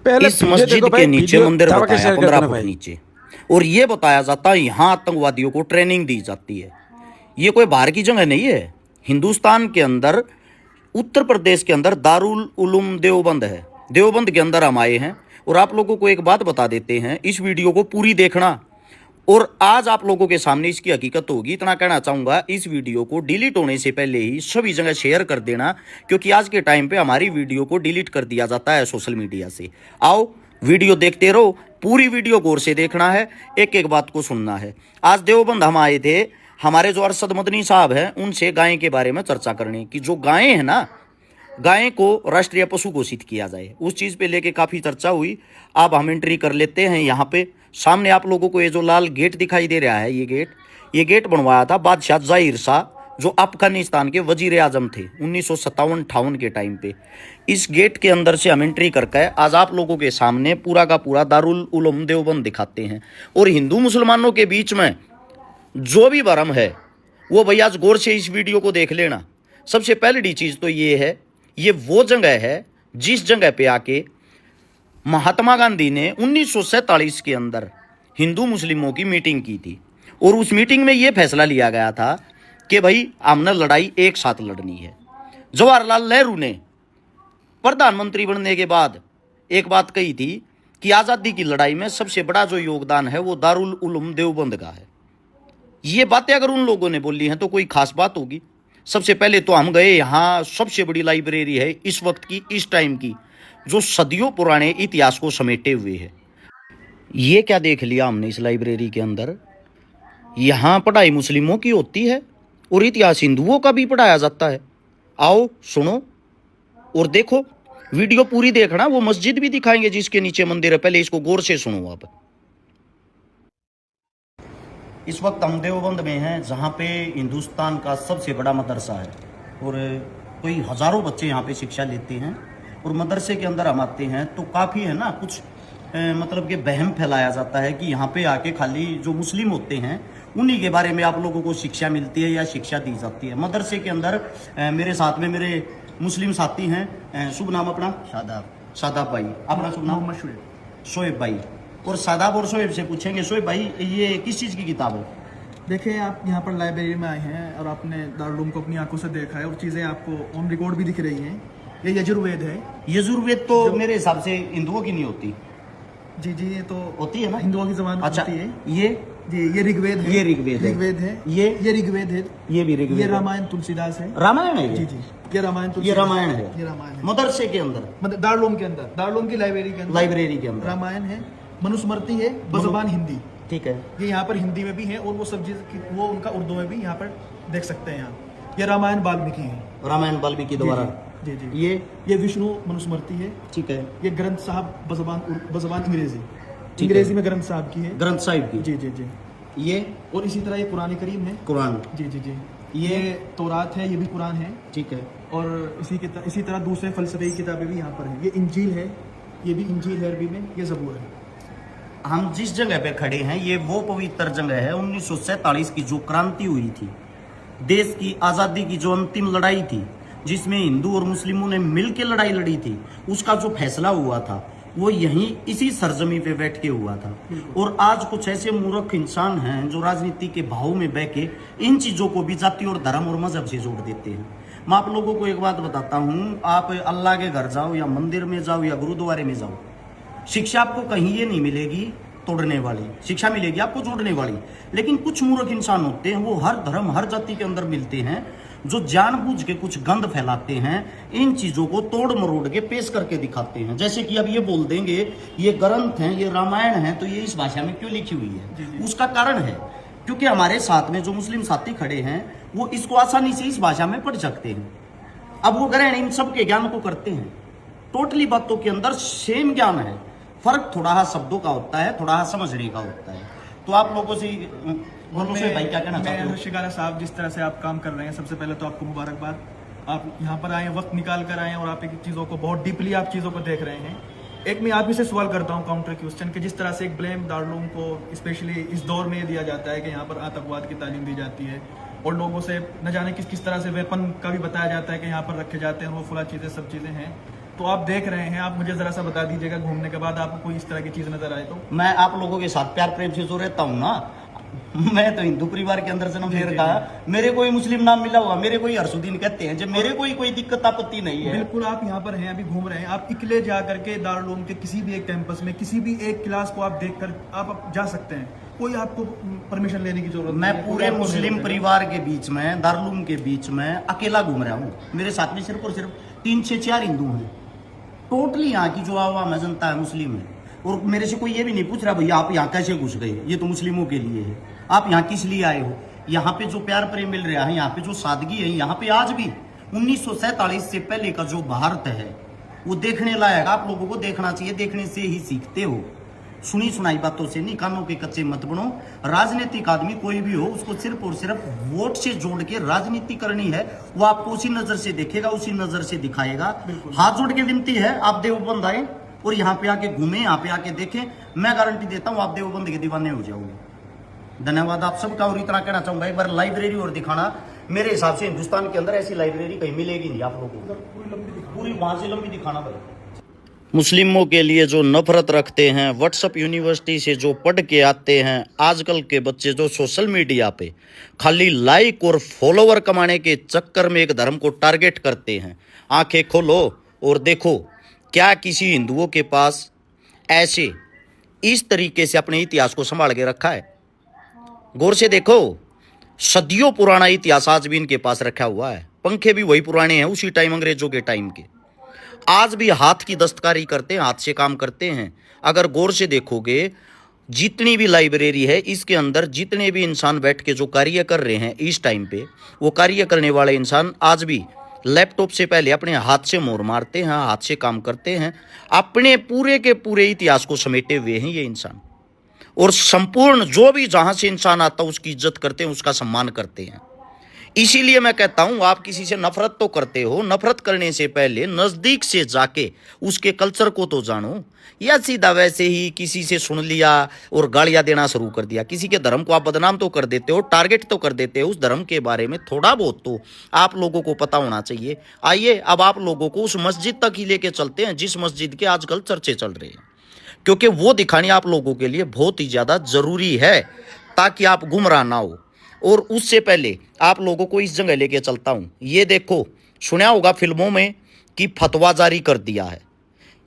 इस मस्जिद के नीचे मंदिर बताया 15 फुट नीचे, और ये बताया जाता है यहाँ आतंकवादियों को ट्रेनिंग दी जाती है। ये कोई बाहर की जगह नहीं है। हिंदुस्तान के अंदर उत्तर प्रदेश के अंदर दारुल उलूम देवबंद है। देवबंद के अंदर हम आए हैं और आप लोगों को एक बात बता देते हैं, इस वीडियो को पूरी देखना और आज आप लोगों के सामने इसकी हकीकत होगी। इतना कहना चाहूंगा, इस वीडियो को डिलीट होने से पहले ही सभी जगह शेयर कर देना, क्योंकि आज के टाइम पे हमारी वीडियो को डिलीट कर दिया जाता है सोशल मीडिया से। आओ वीडियो देखते रहो, पूरी वीडियो गौर से देखना है, एक एक बात को सुनना है। आज देवबंद हम आए थे, हमारे जो अरशद मदनी साहब हैं उनसे गाय के बारे में चर्चा करने की। जो गायें हैं ना, गाय को राष्ट्रीय पशु घोषित किया जाए, उस चीज़ पे लेके काफ़ी चर्चा हुई। अब हम एंट्री कर लेते हैं। यहाँ पे सामने आप लोगों को ये जो लाल गेट दिखाई दे रहा है, ये गेट बनवाया था बादशाह ज़हीर शाह, जो अफगानिस्तान के वजीर आजम थे 1957-58 के टाइम पे। इस गेट के अंदर से हम एंट्री करके आज आप लोगों के सामने पूरा का पूरा दारुल उलूम देवबंद दिखाते हैं। और हिंदू मुसलमानों के बीच में जो भी भरम है वो भैया आज गौर से इस वीडियो को देख लेना। सबसे पहली चीज़ तो ये है, ये वो जगह है जिस जगह पे आके महात्मा गांधी ने 1947 के अंदर हिंदू मुस्लिमों की मीटिंग की थी। और उस मीटिंग में ये फैसला लिया गया था कि भाई हमने लड़ाई एक साथ लड़नी है। जवाहरलाल नेहरू ने प्रधानमंत्री बनने के बाद एक बात कही थी कि आज़ादी की लड़ाई में सबसे बड़ा जो योगदान है वो दारुल उलूम देवबंद का है। ये बातें अगर उन लोगों ने बोली हैं तो कोई खास बात होगी। सबसे पहले तो हम गए, यहाँ सबसे बड़ी लाइब्रेरी है इस वक्त की, इस टाइम की, जो सदियों पुराने इतिहास को समेटे हुए है। ये क्या देख लिया हमने इस लाइब्रेरी के अंदर, यहाँ पढ़ाई मुस्लिमों की होती है और इतिहास हिंदुओं का भी पढ़ाया जाता है। आओ सुनो और देखो, वीडियो पूरी देखना। वो मस्जिद भी दिखाएंगे जिसके नीचे मंदिर है, पहले इसको गौर से सुनो आप। इस वक्त हम देवबंद में हैं, जहाँ पे हिंदुस्तान का सबसे बड़ा मदरसा है और कोई हज़ारों बच्चे यहाँ पे शिक्षा लेते हैं। और मदरसे के अंदर हम आते हैं तो काफ़ी है ना, कुछ मतलब कि वहम फैलाया जाता है कि यहाँ पे आके खाली जो मुस्लिम होते हैं उन्हीं के बारे में आप लोगों को शिक्षा मिलती है या शिक्षा दी जाती है। मदरसे के अंदर मेरे साथ में मेरे मुस्लिम साथी हैं। शुभ नाम अपना? शादाब भाई। अपना शुभ नाम? शोएब भाई। और शादाब और शोएब से पूछेंगे, शोएब भाई ये किस चीज़ की किताब है? देखिए, आप यहाँ पर लाइब्रेरी में आए हैं और आपने दारुल उलूम को अपनी आंखों से देखा है और चीज़ें आपको ऑन रिकॉर्ड भी दिख रही हैं। ये यजुर्वेद है। यजुर्वेद तो मेरे हिसाब से हिंदुओं की नहीं होती। जी जी, ये तो होती है ना, हिंदुओं की ज़बान अच्छा होती है। ये जी, ये ऋग्वेद है। ये ऋग्वेद है। ये ऋग्वेद है। ये भी ऋग्वेद। ये रामायण तुलसीदास है। रामायण है? जी जी, ये रामायण ये रामायण है। ये रामायण है मदरसे के अंदर, मतलब दारुल उलूम के अंदर, दारुल उलूम की लाइब्रेरी के अंदर रामायण है। मनुस्मृति है बज़बान हिंदी। ठीक है, ये यहाँ पर हिंदी में भी है और वो सब चीज़ वो उनका उर्दू में भी यहाँ पर देख सकते हैं। यहाँ ये रामायण वाल्मीकि है। रामायण वाल्मीकि द्वारा। जी जी, ये विष्णु मनुस्मृति है। ठीक है, ये ग्रंथ साहब बज़बान अंग्रेजी में ग्रंथ साहब की है। ग्रंथ साहिब की। जी जी जी। ये और इसी तरह ये कुरान करीम है। कुरान। जी जी जी। ये तौरात है, ये भी कुरान है। ठीक है। और इसी तरह दूसरे फलसफे की किताबें भी यहाँ पर हैं। ये इंजील है, ये भी इंजील है अरबी में। ये ज़बूर है। हम जिस जगह पे खड़े हैं ये वो पवित्र जगह है। 1947 की जो क्रांति हुई थी, देश की आज़ादी की जो अंतिम लड़ाई थी, जिसमें हिंदू और मुस्लिमों ने मिलकर लड़ाई लड़ी थी, उसका जो फैसला हुआ था वो यहीं इसी सरजमी पे बैठ के हुआ था। और आज कुछ ऐसे मूर्ख इंसान हैं जो राजनीति के भाव में बह के इन चीज़ों को भी जाति और धर्म और मजहब से जोड़ देते हैं। मैं आप लोगों को एक बात बताता हूँ, आप अल्लाह के घर जाओ या मंदिर में जाओ या गुरुद्वारे में जाओ, शिक्षा आपको कहीं ये नहीं मिलेगी तोड़ने वाली, शिक्षा मिलेगी आपको जोड़ने वाली। लेकिन कुछ मूर्ख इंसान होते हैं, वो हर धर्म हर जाति के अंदर मिलते हैं, जो जानबूझ के कुछ गंद फैलाते हैं, इन चीज़ों को तोड़ मरोड़ के पेश करके दिखाते हैं। जैसे कि अब ये बोल देंगे ये ग्रंथ हैं, ये रामायण है, तो ये इस भाषा में क्यों लिखी हुई है? उसका कारण है क्योंकि हमारे साथ में जो मुस्लिम साथी खड़े हैं वो इसको आसानी से इस भाषा में पढ़ सकते हैं। अब वो ग्रहण इन सब के ज्ञान को करते हैं। टोटली बातों के अंदर सेम ज्ञान है, फर्क थोड़ा सा शब्दों का होता है, थोड़ा सा समझने का होता है। तो आप लोगों से भाई क्या कहना चाहते हो? शिकारा साहब, जिस तरह से आप काम कर रहे हैं, सबसे पहले तो आपको मुबारकबाद। आप यहाँ पर आए, वक्त निकाल कर आए और आप एक चीज़ों को बहुत डीपली आप चीज़ों को देख रहे हैं। एक मैं आप ही से सवाल करता हूँ काउंटर क्वेश्चन कि जिस तरह से एक ब्लेम दारुल उलूम को स्पेशली इस दौर में दिया जाता है कि यहाँ पर आतंकवाद की तालीम दी जाती है और लोगों से न जाने किस तरह से वेपन का भी बताया जाता है कि यहाँ पर रखे जाते हैं, वो फुला चीज़ें सब चीज़ें हैं। तो आप देख रहे हैं, आप मुझे जरा सा बता दीजिएगा घूमने के बाद आपको कोई इस तरह की चीज नजर आए तो। मैं आप लोगों के साथ प्यार प्रेम से जो रहता हूँ ना, मैं तो हिंदू परिवार के अंदर जन्म ले रखा है, मेरे कोई मुस्लिम नाम मिला हुआ, मेरे कोई हर्षुद्दीन कहते हैं, जब मेरे कोई दिक्कत आपत्ति नहीं है। बिल्कुल, आप यहाँ पर हैं, अभी घूम रहे हैं, आप इकले जा करके दारुल उलूम के किसी भी एक कैंपस में किसी भी एक क्लास को आप देख कर आप जा सकते हैं, कोई आपको परमिशन लेने की जरूरत मैं पूरे मुस्लिम परिवार के बीच में, दारुल उलूम के बीच में अकेला घूम रहा हूँ। मेरे साथ में सिर्फ और सिर्फ 3 से 4 हिंदू हैं। टोटली यहाँ की जो आवाम है, जनता है, मुस्लिम है। और मेरे से कोई ये भी नहीं पूछ रहा भैया आप यहाँ कैसे घुस गए, ये तो मुस्लिमों के लिए है, आप यहाँ किस लिए आए हो। यहाँ पे जो प्यार प्रेम मिल रहा है, यहाँ पे जो सादगी है, यहाँ पे आज भी 1947 से पहले का जो भारत है वो देखने लायक, आप लोगों को देखना चाहिए, देखने से ही सीखते हो, सुनी सुनाई बातों से नहीं, कानों के कच्चे मत बनो। राजनीतिक आदमी कोई भी हो, उसको सिर्फ और सिर्फ वोट से जोड़ के राजनीति करनी है, वो आपको उसी नजर से देखेगा, उसी नजर से दिखाएगा। हाथ जोड़ के विनती है, आप देवबंद आए और यहाँ पे आके घूमे, यहाँ पे आके देखें, मैं गारंटी देता हूँ आप देवबंद के दीवाने हो जाओगे। धन्यवाद आप सबका। और इतना कहना चाहूंगा, एक बार लाइब्रेरी और दिखाना, मेरे हिसाब से हिंदुस्तान के अंदर ऐसी लाइब्रेरी कहीं मिलेगी नहीं आप लोगों को, पूरी वहां से लंबी दिखाना भाई। मुस्लिमों के लिए जो नफरत रखते हैं, व्हाट्सएप यूनिवर्सिटी से जो पढ़ के आते हैं, आजकल के बच्चे जो सोशल मीडिया पे खाली लाइक और फॉलोवर कमाने के चक्कर में एक धर्म को टारगेट करते हैं, आंखें खोलो और देखो क्या किसी हिंदुओं के पास ऐसे इस तरीके से अपने इतिहास को संभाल के रखा है। गौर से देखो, सदियों पुराना इतिहास आज भी इनके पास रखा हुआ है। पंखे भी वही पुराने हैं, उसी टाइम अंग्रेजों के टाइम के। आज भी हाथ की दस्तकारी करते हैं, हाथ से काम करते हैं। अगर गौर से देखोगे, जितनी भी लाइब्रेरी है इसके अंदर जितने भी इंसान बैठ के जो कार्य कर रहे हैं इस टाइम पे, वो कार्य करने वाले इंसान आज भी लैपटॉप से पहले अपने हाथ से मोहर मारते हैं, हाथ से काम करते हैं, अपने पूरे के पूरे इतिहास को समेटे हुए हैं ये इंसान। और संपूर्ण जो भी जहां से इंसान आता है उसकी इज्जत करते हैं, उसका सम्मान करते हैं। इसीलिए मैं कहता हूं, आप किसी से नफरत तो करते हो, नफरत करने से पहले नजदीक से जाके उसके कल्चर को तो जानो। या सीधा वैसे ही किसी से सुन लिया और गालियां देना शुरू कर दिया, किसी के धर्म को आप बदनाम तो कर देते हो, टारगेट तो कर देते हो, उस धर्म के बारे में थोड़ा बहुत तो आप लोगों को पता होना चाहिए। आइए अब आप लोगों को उस मस्जिद तक ही लेके चलते हैं जिस मस्जिद के आजकल चर्चे चल रहे हैं, क्योंकि वो दिखानी आप लोगों के लिए बहुत ही ज़्यादा ज़रूरी है ताकि आप गुमराह ना हो। और उससे पहले आप लोगों को इस जगह लेके चलता हूँ। ये देखो, सुना होगा फिल्मों में कि फतवा जारी कर दिया है।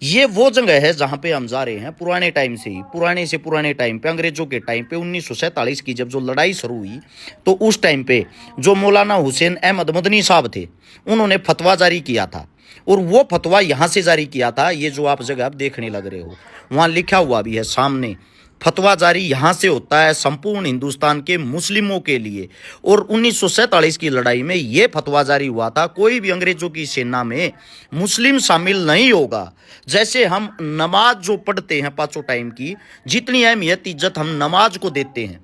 ये वो जगह है जहाँ पे हम जा रहे हैं। पुराने टाइम से ही, पुराने से पुराने टाइम पे, अंग्रेजों के टाइम पे 1947 की जब जो लड़ाई शुरू हुई, तो उस टाइम पे जो मौलाना हुसैन अहमद मदनी साहब थे, उन्होंने फतवा जारी किया था। और वो फतवा यहाँ से जारी किया था। ये जो आप जगह आप देखने लग रहे हो, वहाँ लिखा हुआ भी है सामने, फतवा जारी यहाँ से होता है संपूर्ण हिंदुस्तान के मुस्लिमों के लिए। और 1947 की लड़ाई में ये फतवा जारी हुआ था, कोई भी अंग्रेजों की सेना में मुस्लिम शामिल नहीं होगा। जैसे हम नमाज जो पढ़ते हैं 5 टाइम की, जितनी अहमियत इज्जत हम नमाज को देते हैं,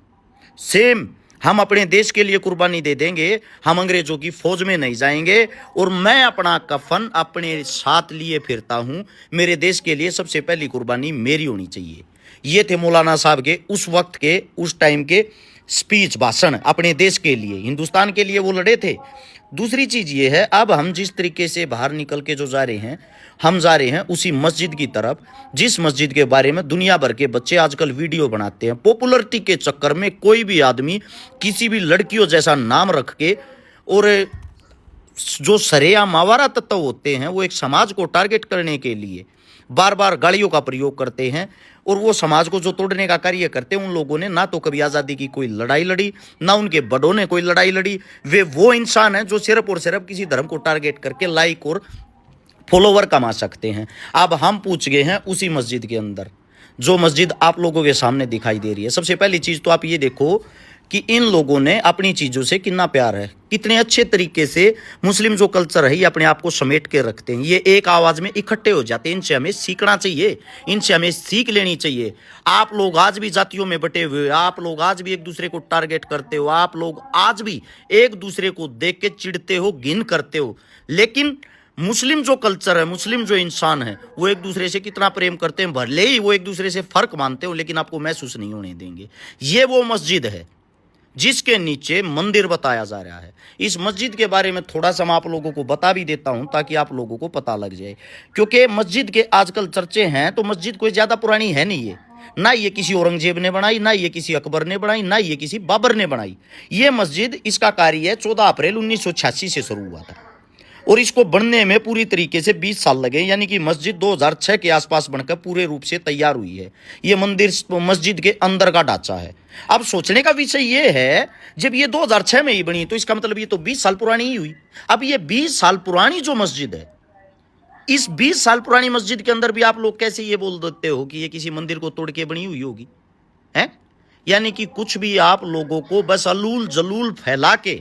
सेम हम अपने देश के लिए कुर्बानी दे देंगे। हम अंग्रेजों की फौज में नहीं जाएंगे। और मैं अपना कफन अपने साथ लिए फिरता हूं। मेरे देश के लिए सबसे पहली कुर्बानी मेरी होनी चाहिए। ये थे मौलाना साहब के उस वक्त के, उस टाइम के स्पीच, भाषण। अपने देश के लिए, हिंदुस्तान के लिए वो लड़े थे। दूसरी चीज ये है, अब हम जिस तरीके से बाहर निकल के जो जा रहे हैं, हम जा रहे हैं उसी मस्जिद की तरफ, जिस मस्जिद के बारे में दुनिया भर के बच्चे आजकल वीडियो बनाते हैं। पॉपुलरिटी के चक्कर में कोई भी आदमी किसी भी लड़कियों जैसा नाम रख के, और जो सरेआम आवारा तत्व होते हैं, वो एक समाज को टारगेट करने के लिए बार बार गालियों का प्रयोग करते हैं। और वो समाज को जो तोड़ने का कार्य करते हैं, उन लोगों ने ना तो कभी आज़ादी की कोई लड़ाई लड़ी, ना उनके बड़ों ने कोई लड़ाई लड़ी। वे वो इंसान हैं जो सिर्फ और सिर्फ किसी धर्म को टारगेट करके लाइक और फॉलोवर कमा सकते हैं। अब हम पूछ गए हैं उसी मस्जिद के अंदर, जो मस्जिद आप लोगों के सामने दिखाई दे रही है। सबसे पहली चीज़ तो आप ये देखो कि इन लोगों ने अपनी चीज़ों से कितना प्यार है, कितने अच्छे तरीके से मुस्लिम जो कल्चर है ये अपने आप को समेट के रखते हैं। ये एक आवाज़ में इकट्ठे हो जाते हैं। इनसे हमें सीखना चाहिए, इनसे हमें सीख लेनी चाहिए। आप लोग आज भी जातियों में बटे हुए, आप लोग आज भी एक दूसरे को टारगेट करते हो, आप लोग आज भी एक दूसरे को देख के चिढ़ते हो, घिन करते हो। लेकिन मुस्लिम जो कल्चर है, मुस्लिम जो इंसान है, वो एक दूसरे से कितना प्रेम करते हैं। भले ही वो एक दूसरे से फ़र्क मानते हो, लेकिन आपको महसूस नहीं होने देंगे। ये वो मस्जिद है जिसके नीचे मंदिर बताया जा रहा है। इस मस्जिद के बारे में थोड़ा सा मैं आप लोगों को बता भी देता हूं ताकि आप लोगों को पता लग जाए, क्योंकि मस्जिद के आजकल चर्चे हैं तो मस्जिद कोई ज्यादा पुरानी है नहीं है, ना ये किसी औरंगजेब ने बनाई, ना ये किसी अकबर ने बनाई, ना ये किसी बाबर ने बनाई। ये मस्जिद, इसका कार्य 14 अप्रैल 1986 से शुरू हुआ था और इसको बनने में पूरी तरीके से 20 साल लगे, यानी कि मस्जिद 2006 के आसपास बनकर पूरे रूप से तैयार हुई है। ये मंदिर मस्जिद के अंदर का ढांचा है। अब सोचने का विषय ये है, जब ये 2006 में ही बनी तो इसका मतलब ये तो 20 साल पुरानी ही हुई। अब ये 20 साल पुरानी जो मस्जिद है, इस 20 साल पुरानी मस्जिद के अंदर भी आप लोग कैसे ये बोल देते हो कि ये किसी मंदिर को तोड़ के बनी हुई होगी, है? यानी कि कुछ भी आप लोगों को बस अलूल जलूल फैला के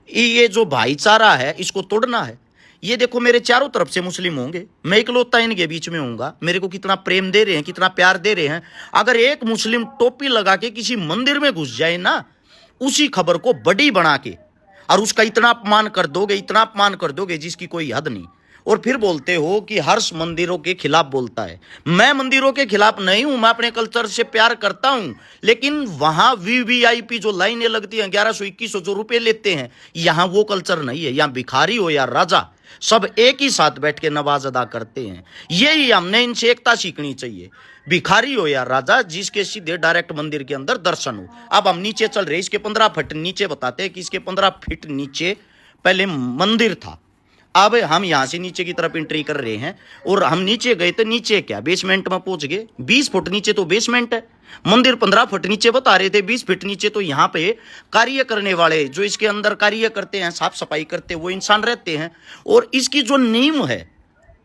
ये जो भाईचारा है इसको तोड़ना है। ये देखो, मेरे चारों तरफ से मुस्लिम होंगे, मैं इकलौता इनके बीच में होऊंगा, मेरे को कितना प्रेम दे रहे हैं, कितना प्यार दे रहे हैं। अगर एक मुस्लिम टोपी लगा के किसी मंदिर में घुस जाए ना, उसी खबर को बड़ी बना के और उसका इतना अपमान कर दोगे, इतना अपमान कर दोगे जिसकी कोई हद नहीं, और फिर बोलते हो कि हर्ष मंदिरों के खिलाफ बोलता है। मैं मंदिरों के खिलाफ नहीं हूं, मैं अपने कल्चर से प्यार करता हूं, लेकिन वहां वीवीआईपी जो लाइनें लगती हैं 1100-2100 जो रुपए लेते हैं, यहां वो कल्चर नहीं है। यहां भिखारी हो या राजा, सब एक ही साथ बैठ के नमाज अदा करते हैं। यही हमने इनसे एकता सीखनी चाहिए। भिखारी हो या राजा, जिसके सीधे डायरेक्ट मंदिर के अंदर दर्शन हो। अब हम नीचे चल रहे, इसके 15 फीट नीचे बताते हैं कि इसके 15 फीट नीचे पहले मंदिर था। अब हम यहां से नीचे की तरफ एंट्री कर रहे हैं और हम नीचे गए तो नीचे क्या, बेसमेंट में पहुंच गए। 20 फुट नीचे तो बेसमेंट है। मंदिर 15 फुट नीचे बता रहे थे, 20 फीट नीचे तो यहाँ पे कार्य करने वाले, जो इसके अंदर कार्य करते हैं, साफ सफाई करते हैं, वो इंसान रहते हैं। और इसकी जो नींव है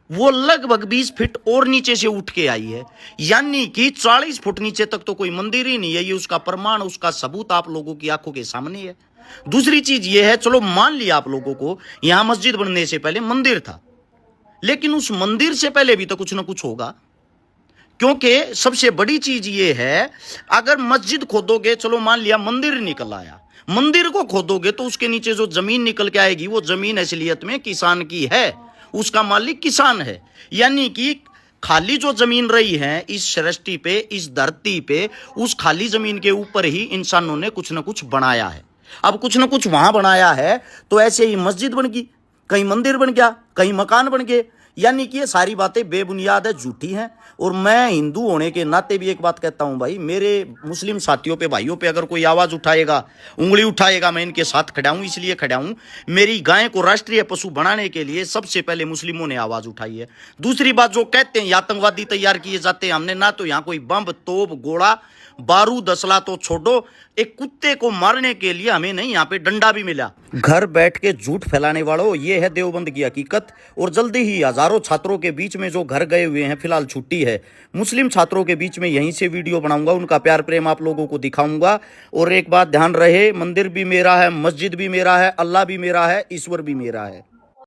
वो लगभग 20 फीट और नीचे से उठ के आई है, यानी कि 40 फुट नीचे तक तो कोई मंदिर ही नहीं है। ये उसका प्रमाण, उसका सबूत आप लोगों की आंखों के सामने है। दूसरी चीज ये है, चलो मान लिया आप लोगों को यहां मस्जिद बनने से पहले मंदिर था, लेकिन उस मंदिर से पहले भी तो कुछ ना कुछ होगा, क्योंकि सबसे बड़ी चीज ये है, अगर मस्जिद खोदोगे, चलो मान लिया मंदिर निकल आया, मंदिर को खोदोगे तो उसके नीचे जो जमीन निकल के आएगी वो जमीन असलियत में किसान की है, उसका मालिक किसान है। यानी कि खाली जो जमीन रही है इस सृष्टि पे, इस धरती पे, उस खाली जमीन के ऊपर ही इंसानों ने कुछ ना कुछ बनाया है। अब कुछ ना कुछ वहां बनाया है तो ऐसे ही मस्जिद बन गई, कहीं मंदिर बन गया, कहीं मकान बन गए। यानी कि ये सारी बातें बेबुनियाद है, झूठी हैं। और मैं हिंदू होने के नाते भी एक बात कहता हूं भाई, मेरे मुस्लिम साथियों पे, भाइयों पे अगर कोई आवाज उठाएगा, उंगली उठाएगा, मैं इनके साथ खड़ा हूं। इसलिए खड़ा हूं, मेरी गाय को राष्ट्रीय पशु बनाने के लिए सबसे पहले मुस्लिमों ने आवाज उठाई है। दूसरी बात, जो कहते हैं आतंकवादी तैयार किए जाते हैं, हमने ना तो यहां कोई बम, तोप, गोला, बारूद, असला तो छोड़ो, एक कुत्ते को मारने के लिए हमें नहीं यहाँ पे डंडा भी मिला। घर बैठ के झूठ फैलाने वालों, ये है देवबंद की हकीकत। और जल्दी ही हजारों छात्रों के बीच में जो घर गए हुए हैं, फिलहाल छुट्टी है, मुस्लिम छात्रों के बीच में यहीं से वीडियो बनाऊंगा, उनका प्यार प्रेम आप लोगों को दिखाऊंगा। और एक बात ध्यान रहे, मंदिर भी मेरा है, मस्जिद भी मेरा है, अल्लाह भी मेरा है, ईश्वर भी मेरा है।